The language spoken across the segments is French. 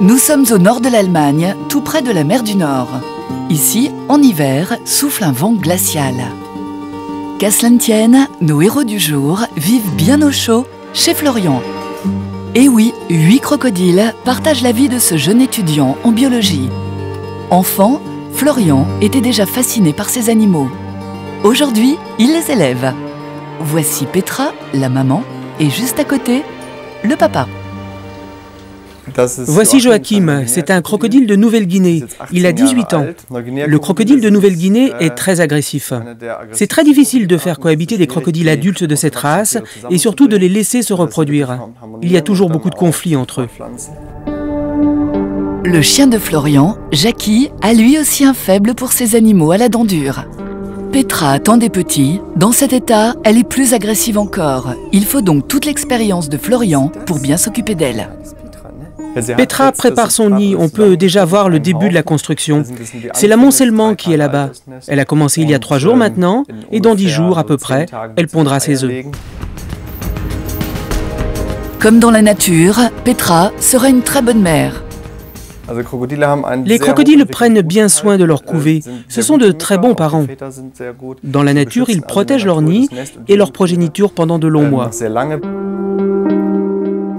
Nous sommes au nord de l'Allemagne, tout près de la mer du Nord. Ici, en hiver, souffle un vent glacial. Qu'à cela ne tienne, nos héros du jour vivent bien au chaud chez Florian. Et oui, 8 crocodiles partagent la vie de ce jeune étudiant en biologie. Enfant, Florian était déjà fasciné par ces animaux. Aujourd'hui, il les élève. Voici Petra, la maman, et juste à côté, le papa. Voici Joachim, c'est un crocodile de Nouvelle-Guinée. Il a 18 ans. Le crocodile de Nouvelle-Guinée est très agressif. C'est très difficile de faire cohabiter des crocodiles adultes de cette race et surtout de les laisser se reproduire. Il y a toujours beaucoup de conflits entre eux. Le chien de Florian, Jackie, a lui aussi un faible pour ces animaux à la dent dure. Petra attend des petits. Dans cet état, elle est plus agressive encore. Il faut donc toute l'expérience de Florian pour bien s'occuper d'elle. Petra prépare son nid, on peut déjà voir le début de la construction. C'est l'amoncellement qui est là-bas. Elle a commencé il y a 3 jours maintenant, et dans 10 jours à peu près, elle pondra ses œufs. Comme dans la nature, Petra sera une très bonne mère. Les crocodiles prennent bien soin de leur couvée. Ce sont de très bons parents. Dans la nature, ils protègent leur nid et leur progéniture pendant de longs mois.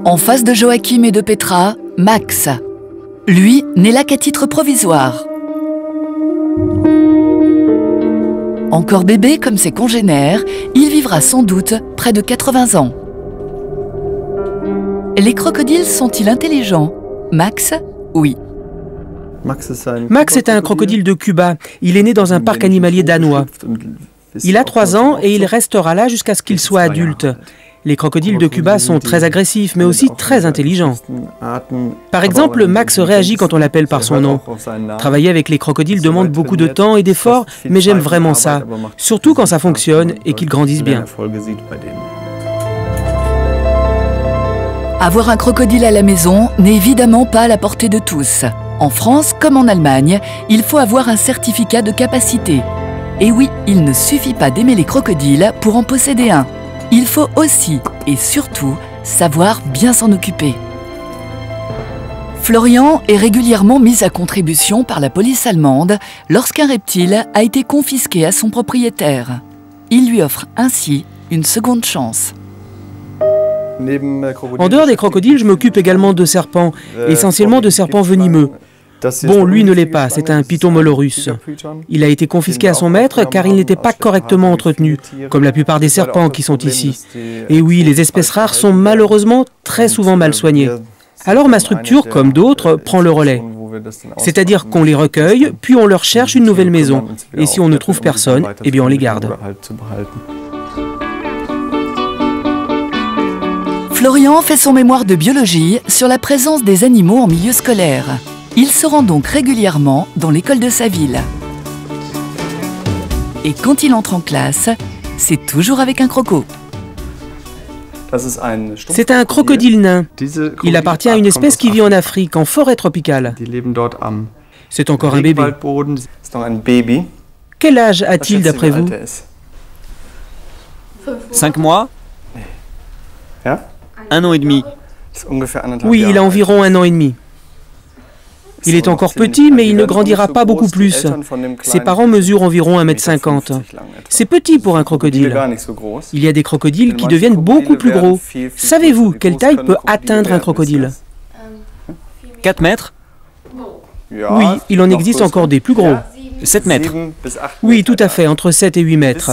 En face de Joachim et de Petra, Max. Lui n'est là qu'à titre provisoire. Encore bébé comme ses congénères, il vivra sans doute près de 80 ans. Les crocodiles sont-ils intelligents? Max, oui. Max est un crocodile de Cuba. Il est né dans un parc animalier danois. Il a 3 ans et il restera là jusqu'à ce qu'il soit adulte. Les crocodiles de Cuba sont très agressifs, mais aussi très intelligents. Par exemple, Max réagit quand on l'appelle par son nom. Travailler avec les crocodiles demande beaucoup de temps et d'efforts, mais j'aime vraiment ça. Surtout quand ça fonctionne et qu'ils grandissent bien. Avoir un crocodile à la maison n'est évidemment pas à la portée de tous. En France, comme en Allemagne, il faut avoir un certificat de capacité. Et oui, il ne suffit pas d'aimer les crocodiles pour en posséder un. Il faut aussi, et surtout, savoir bien s'en occuper. Florian est régulièrement mis à contribution par la police allemande lorsqu'un reptile a été confisqué à son propriétaire. Il lui offre ainsi une seconde chance. En dehors des crocodiles, je m'occupe également de serpents, essentiellement de serpents venimeux. Bon, lui ne l'est pas, c'est un python molorus. Il a été confisqué à son maître car il n'était pas correctement entretenu, comme la plupart des serpents qui sont ici. Et oui, les espèces rares sont malheureusement très souvent mal soignées. Alors ma structure, comme d'autres, prend le relais. C'est-à-dire qu'on les recueille, puis on leur cherche une nouvelle maison. Et si on ne trouve personne, eh bien on les garde. Florian fait son mémoire de biologie sur la présence des animaux en milieu scolaire. Il se rend donc régulièrement dans l'école de sa ville. Et quand il entre en classe, c'est toujours avec un croco. C'est un crocodile nain. Il appartient à une espèce qui vit en Afrique, en forêt tropicale. C'est encore un bébé. Quel âge a-t-il d'après vous? 5 mois? 1 an et demi. Oui, il a environ 1 an et demi. Il est encore petit, mais il ne grandira pas beaucoup plus. Ses parents mesurent environ 1,50 m. C'est petit pour un crocodile. Il y a des crocodiles qui deviennent beaucoup plus gros. Savez-vous quelle taille peut atteindre un crocodile? 4 mètres? Oui, il en existe encore des plus gros. 7 mètres? Oui, tout à fait, entre 7 et 8 mètres.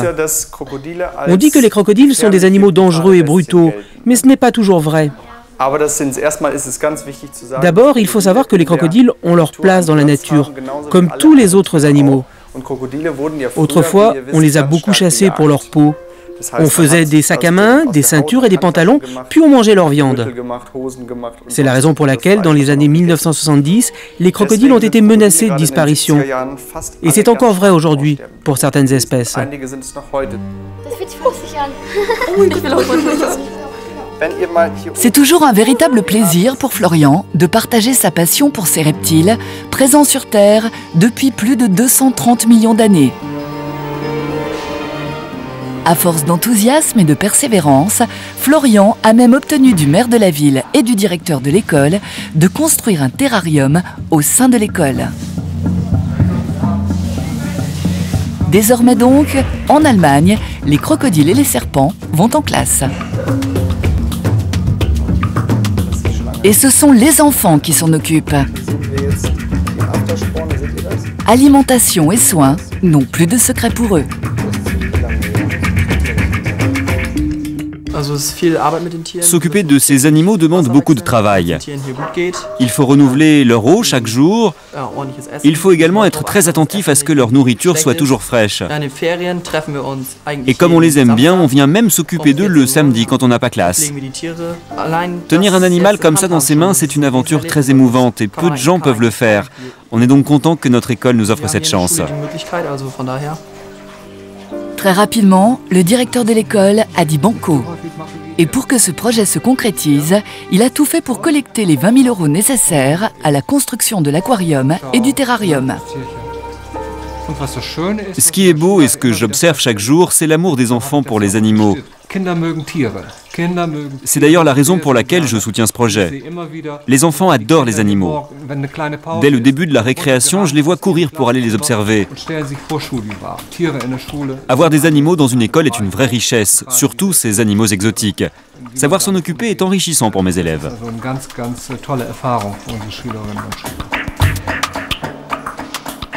On dit que les crocodiles sont des animaux dangereux et brutaux, mais ce n'est pas toujours vrai. D'abord, il faut savoir que les crocodiles ont leur place dans la nature, comme tous les autres animaux. Autrefois, on les a beaucoup chassés pour leur peau. On faisait des sacs à main, des ceintures et des pantalons, puis on mangeait leur viande. C'est la raison pour laquelle, dans les années 1970, les crocodiles ont été menacés de disparition. Et c'est encore vrai aujourd'hui, pour certaines espèces. C'est toujours un véritable plaisir pour Florian de partager sa passion pour ces reptiles, présents sur Terre depuis plus de 230 millions d'années. À force d'enthousiasme et de persévérance, Florian a même obtenu du maire de la ville et du directeur de l'école de construire un terrarium au sein de l'école. Désormais donc, en Allemagne, les crocodiles et les serpents vont en classe. Et ce sont les enfants qui s'en occupent. Alimentation et soins n'ont plus de secret pour eux. S'occuper de ces animaux demande beaucoup de travail. Il faut renouveler leur eau chaque jour. Il faut également être très attentif à ce que leur nourriture soit toujours fraîche. Et comme on les aime bien, on vient même s'occuper d'eux le samedi quand on n'a pas classe. Tenir un animal comme ça dans ses mains, c'est une aventure très émouvante et peu de gens peuvent le faire. On est donc content que notre école nous offre cette chance. Très rapidement, le directeur de l'école a dit banco. Et pour que ce projet se concrétise, il a tout fait pour collecter les 20 000 € nécessaires à la construction de l'aquarium et du terrarium. Ce qui est beau et ce que j'observe chaque jour, c'est l'amour des enfants pour les animaux. C'est d'ailleurs la raison pour laquelle je soutiens ce projet. Les enfants adorent les animaux. Dès le début de la récréation, je les vois courir pour aller les observer. Avoir des animaux dans une école est une vraie richesse, surtout ces animaux exotiques. Savoir s'en occuper est enrichissant pour mes élèves.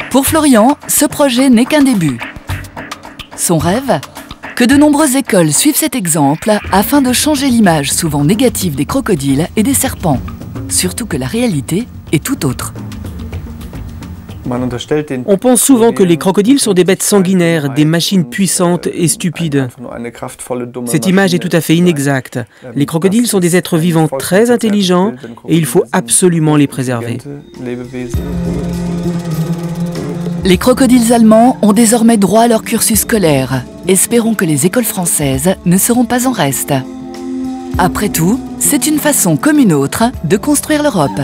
Pour Florian, ce projet n'est qu'un début. Son rêve ? Que de nombreuses écoles suivent cet exemple afin de changer l'image souvent négative des crocodiles et des serpents. Surtout que la réalité est tout autre. On pense souvent que les crocodiles sont des bêtes sanguinaires, des machines puissantes et stupides. Cette image est tout à fait inexacte. Les crocodiles sont des êtres vivants très intelligents et il faut absolument les préserver. Les crocodiles allemands ont désormais droit à leur cursus scolaire. Espérons que les écoles françaises ne seront pas en reste. Après tout, c'est une façon comme une autre de construire l'Europe.